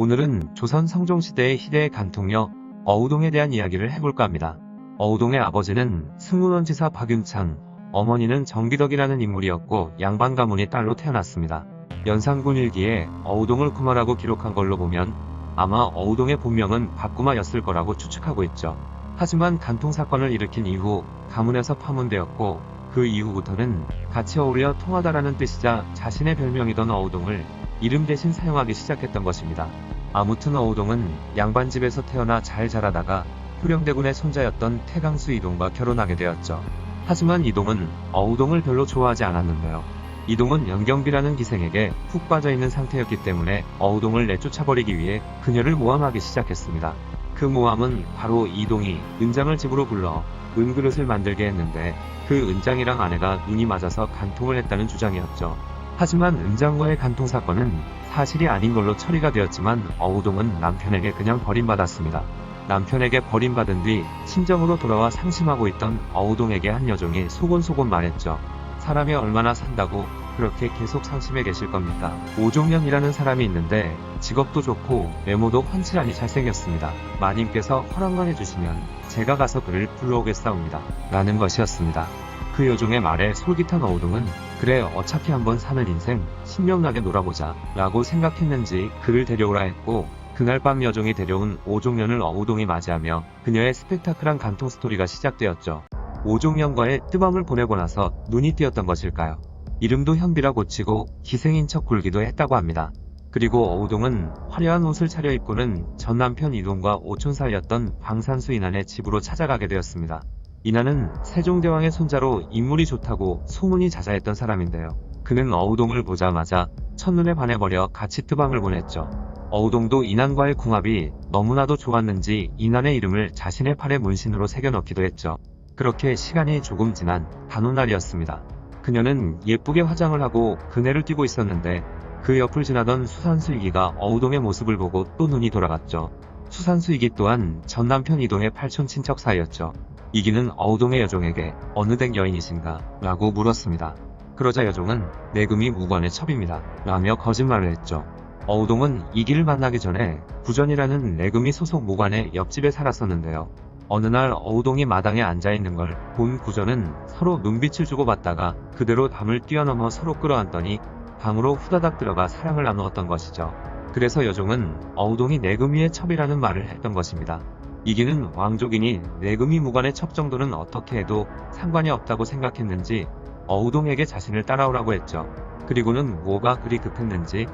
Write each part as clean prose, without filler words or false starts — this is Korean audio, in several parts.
오늘은 조선 성종시대의 희대의 간통녀 어우동에 대한 이야기를 해볼까 합니다. 어우동의 아버지는 승문원지사 박윤창, 어머니는 정기덕이라는 인물이었고 양반 가문의 딸로 태어났습니다. 연산군 일기에 어우동을 구마라고 기록한 걸로 보면 아마 어우동의 본명은 박구마였을 거라고 추측하고 있죠. 하지만 간통 사건을 일으킨 이후 가문에서 파문되었고 그 이후부터는 같이 어울려 통하다라는 뜻이자 자신의 별명이던 어우동을 이름 대신 사용하기 시작했던 것입니다. 아무튼 어우동은 양반집에서 태어나 잘 자라다가 효령대군의 손자였던 태강수 이동과 결혼하게 되었죠. 하지만 이동은 어우동을 별로 좋아하지 않았는데요. 이동은 연경비라는 기생에게 푹 빠져있는 상태였기 때문에 어우동을 내쫓아버리기 위해 그녀를 모함하기 시작했습니다. 그 모함은 바로 이동이 은장을 집으로 불러 은그릇을 만들게 했는데 그 은장이랑 아내가 눈이 맞아서 간통을 했다는 주장이었죠. 하지만 은장과의 간통 사건은 사실이 아닌 걸로 처리가 되었지만 어우동은 남편에게 그냥 버림받았습니다. 남편에게 버림받은 뒤 친정으로 돌아와 상심하고 있던 어우동에게 한 여종이 소곤소곤 말했죠. 사람이 얼마나 산다고 그렇게 계속 상심해 계실 겁니까? 오종년이라는 사람이 있는데 직업도 좋고 외모도 훤칠하니 잘생겼습니다. 마님께서 허락만 해주시면 제가 가서 그를 불러오겠사옵니다. 라는 것이었습니다. 그 여종의 말에 솔깃한 어우동은 그래 어차피 한번 사는 인생 신명나게 놀아보자 라고 생각했는지 그를 데려오라 했고 그날 밤 여종이 데려온 오종년을 어우동이 맞이하며 그녀의 스펙타클한 간통 스토리가 시작되었죠. 오종년과의 뜨밤을 보내고 나서 눈이 띄었던 것일까요? 이름도 현비라 고치고 기생인 척 굴기도 했다고 합니다. 그리고 어우동은 화려한 옷을 차려입고는 전 남편 이동과 오촌 사이였던 방산수 인안의 집으로 찾아가게 되었습니다. 인안은 세종대왕의 손자로 인물이 좋다고 소문이 자자했던 사람인데요. 그는 어우동을 보자마자 첫눈에 반해버려 같이 뜨밤을 보냈죠. 어우동도 인안과의 궁합이 너무나도 좋았는지 인안의 이름을 자신의 팔에 문신으로 새겨넣기도 했죠. 그렇게 시간이 조금 지난 단오날이었습니다. 그녀는 예쁘게 화장을 하고 그네를 뛰고 있었는데 그 옆을 지나던 수산수이기가 어우동의 모습을 보고 또 눈이 돌아갔죠. 수산수이기 또한 전 남편 이동의 팔촌 친척 사이였죠. 이기는 어우동의 여종에게 어느 댁 여인이신가? 라고 물었습니다. 그러자 여종은 내금이 무관의 첩입니다. 라며 거짓말을 했죠. 어우동은 이기를 만나기 전에 구전이라는 내금이 소속 무관의 옆집에 살았었는데요. 어느 날 어우동이 마당에 앉아있는 걸 본 구전은 서로 눈빛을 주고받다가 그대로 담을 뛰어넘어 서로 끌어안더니 방으로 후다닥 들어가 사랑을 나누었던 것이죠. 그래서 여종은 어우동이 내금이의 첩이라는 말을 했던 것입니다. 이기는 왕족이니 내금이 무관의 첩 정도는 어떻게 해도 상관이 없다고 생각했는지 어우동에게 자신을 따라오라고 했죠. 그리고는 뭐가 그리 급했는지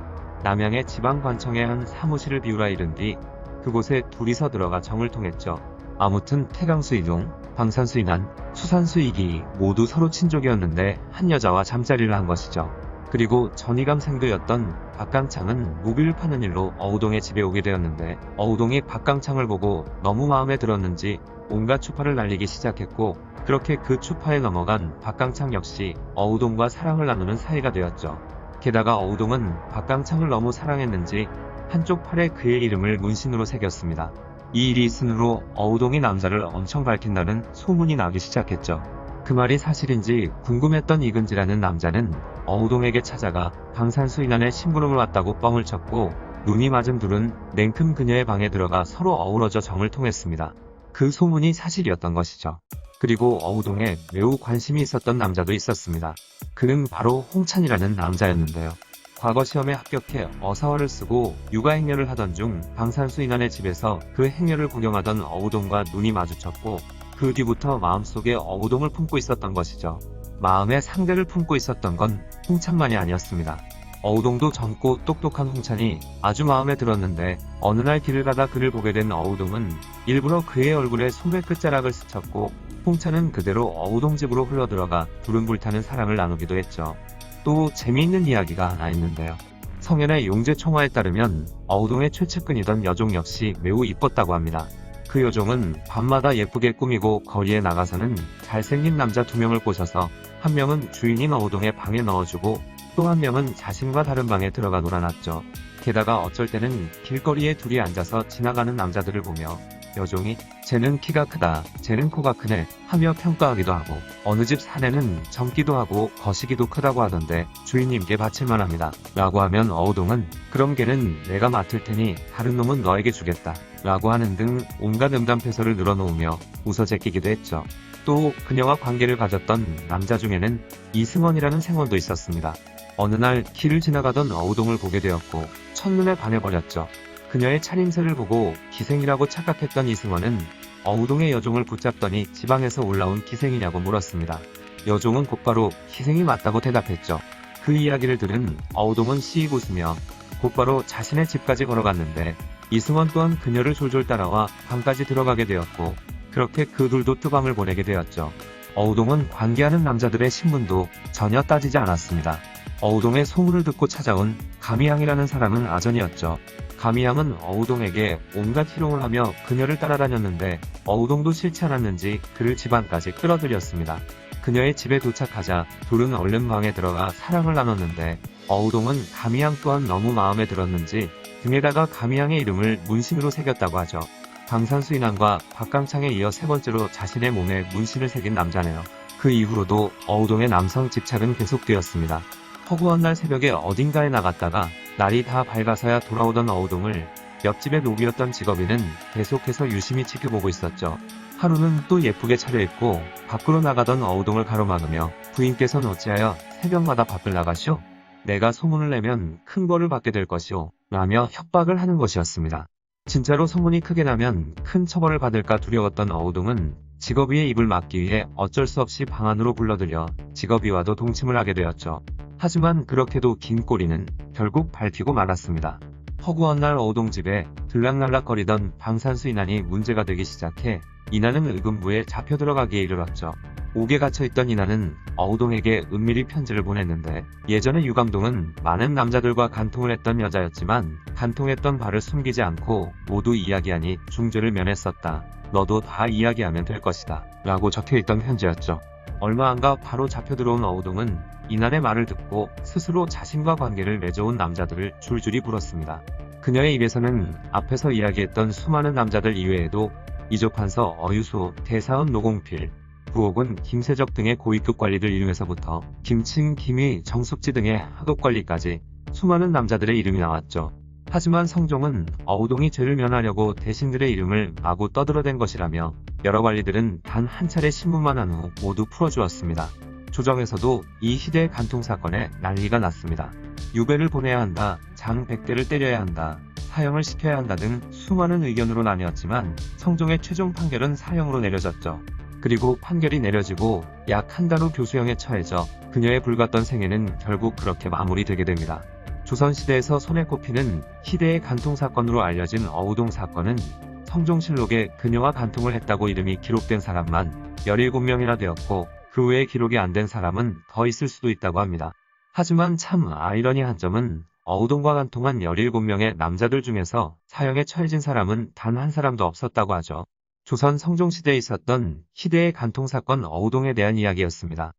남양의 지방관청에 한 사무실을 비우라 이른 뒤 그곳에 둘이서 들어가 정을 통했죠. 아무튼 태강수 이동, 방산수 인안, 수산수 이기 모두 서로 친족이었는데 한 여자와 잠자리를 한 것이죠. 그리고 전이감 생도였던 박강창은 모비를 파는 일로 어우동의 집에 오게 되었는데 어우동이 박강창을 보고 너무 마음에 들었는지 온갖 추파를 날리기 시작했고 그렇게 그 추파에 넘어간 박강창 역시 어우동과 사랑을 나누는 사이가 되었죠. 게다가 어우동은 박강창을 너무 사랑했는지 한쪽 팔에 그의 이름을 문신으로 새겼습니다. 이 일이 있으므로 어우동이 남자를 엄청 밝힌다는 소문이 나기 시작했죠. 그 말이 사실인지 궁금했던 이근지라는 남자는 어우동에게 찾아가 방산수 인안에 심부름을 왔다고 뻥을 쳤고 눈이 맞은 둘은 냉큼 그녀의 방에 들어가 서로 어우러져 정을 통했습니다. 그 소문이 사실이었던 것이죠. 그리고 어우동에 매우 관심이 있었던 남자도 있었습니다. 그는 바로 홍찬이라는 남자였는데요. 과거 시험에 합격해 어사화를 쓰고 육아행렬을 하던 중 방산수 인안의 집에서 그 행렬을 구경하던 어우동과 눈이 마주쳤고 그 뒤부터 마음속에 어우동을 품고 있었던 것이죠. 마음에 상대를 품고 있었던 건 홍찬만이 아니었습니다. 어우동도 젊고 똑똑한 홍찬이 아주 마음에 들었는데 어느 날 길을 가다 그를 보게 된 어우동은 일부러 그의 얼굴에 소매 끝자락을 스쳤고 홍찬은 그대로 어우동 집으로 흘러들어가 둘은 불타는 사랑을 나누기도 했죠. 또 재미있는 이야기가 하나 있는데요. 성현의 용제총화에 따르면 어우동의 최측근이던 여종 역시 매우 이뻤다고 합니다. 그 여종은 밤마다 예쁘게 꾸미고 거리에 나가서는 잘생긴 남자 2명을 꼬셔서 한 명은 주인인 어우동의 방에 넣어주고 또 한 명은 자신과 다른 방에 들어가 놀아놨죠. 게다가 어쩔 때는 길거리에 둘이 앉아서 지나가는 남자들을 보며 여종이 쟤는 키가 크다, 쟤는 코가 크네 하며 평가하기도 하고 어느 집 사내는 젊기도 하고 거시기도 크다고 하던데 주인님께 바칠만 합니다 라고 하면 어우동은 그럼 걔는 내가 맡을 테니 다른 놈은 너에게 주겠다 라고 하는 등 온갖 음담패설을 늘어놓으며 웃어 제끼기도 했죠. 또 그녀와 관계를 가졌던 남자 중에는 이승원이라는 생원도 있었습니다. 어느 날 길을 지나가던 어우동을 보게 되었고 첫눈에 반해버렸죠. 그녀의 차림새를 보고 기생이라고 착각했던 이승원은 어우동의 여종을 붙잡더니 지방에서 올라온 기생이냐고 물었습니다. 여종은 곧바로 기생이 맞다고 대답했죠. 그 이야기를 들은 어우동은 씩 웃으며 곧바로 자신의 집까지 걸어갔는데 이승원 또한 그녀를 졸졸 따라와 방까지 들어가게 되었고 그렇게 그 둘도 뜨밤을 보내게 되었죠. 어우동은 관계하는 남자들의 신분도 전혀 따지지 않았습니다. 어우동의 소문을 듣고 찾아온 가미양이라는 사람은 아전이었죠. 가미양은 어우동에게 온갖 희롱을 하며 그녀를 따라다녔는데 어우동도 싫지 않았는지 그를 집안까지 끌어들였습니다. 그녀의 집에 도착하자 둘은 얼른 방에 들어가 사랑을 나눴는데 어우동은 가미양 또한 너무 마음에 들었는지 등에다가 가미양의 이름을 문신으로 새겼다고 하죠. 방산수 인환과 박강창에 이어 세 번째로 자신의 몸에 문신을 새긴 남자네요. 그 이후로도 어우동의 남성 집착은 계속되었습니다. 허구한 날 새벽에 어딘가에 나갔다가 날이 다 밝아서야 돌아오던 어우동을 옆집의 노비였던 직업인은 계속해서 유심히 지켜보고 있었죠. 하루는 또 예쁘게 차려입고 밖으로 나가던 어우동을 가로막으며 부인께서는 어찌하여 새벽마다 밖을 나가시오? 내가 소문을 내면 큰 벌을 받게 될 것이오 라며 협박을 하는 것이었습니다. 진짜로 소문이 크게 나면 큰 처벌을 받을까 두려웠던 어우동은 직업이의 입을 막기 위해 어쩔 수 없이 방 안으로 불러들여 직업이와도 동침을 하게 되었죠. 하지만 그렇게도 긴 꼬리는 결국 밟히고 말았습니다. 허구한 날 어우동 집에 들락날락거리던 방산수 인환이 문제가 되기 시작해 인환은 의금부에 잡혀 들어가기에 이르렀죠. 옥에 갇혀있던 인환은 어우동에게 은밀히 편지를 보냈는데 예전에 유감동은 많은 남자들과 간통을 했던 여자였지만 간통했던 바를 숨기지 않고 모두 이야기하니 중죄를 면했었다. 너도 다 이야기하면 될 것이다 라고 적혀있던 편지였죠. 얼마 안가 바로 잡혀 들어온 어우동은 인환의 말을 듣고 스스로 자신과 관계를 맺어온 남자들을 줄줄이 불었습니다. 그녀의 입에서는 앞에서 이야기했던 수많은 남자들 이외에도 이조판서 어유소, 대사원 노공필, 부옥은 김세적 등의 고위급 관리들 이름에서부터 김칭, 김희, 정숙지 등의 하급 관리까지 수많은 남자들의 이름이 나왔죠. 하지만 성종은 어우동이 죄를 면하려고 대신들의 이름을 마구 떠들어댄 것이라며 여러 관리들은 단 한 차례 신문만 한 후 모두 풀어주었습니다. 조정에서도 이 시대의 간통 사건에 난리가 났습니다. 유배를 보내야 한다, 장 100대를 때려야 한다, 사형을 시켜야 한다 등 수많은 의견으로 나뉘었지만 성종의 최종 판결은 사형으로 내려졌죠. 그리고 판결이 내려지고 약 한 달 후 교수형에 처해져 그녀의 불같던 생애는 결국 그렇게 마무리되게 됩니다. 조선시대에서 손에 꼽히는 희대의 간통사건으로 알려진 어우동 사건은 성종실록에 그녀와 간통을 했다고 이름이 기록된 사람만 17명이나 되었고 그 외에 기록이 안 된 사람은 더 있을 수도 있다고 합니다. 하지만 참 아이러니한 점은 어우동과 간통한 17명의 남자들 중에서 사형에 처해진 사람은 단 한 사람도 없었다고 하죠. 조선 성종시대에 있었던 희대의 간통사건 어우동에 대한 이야기였습니다.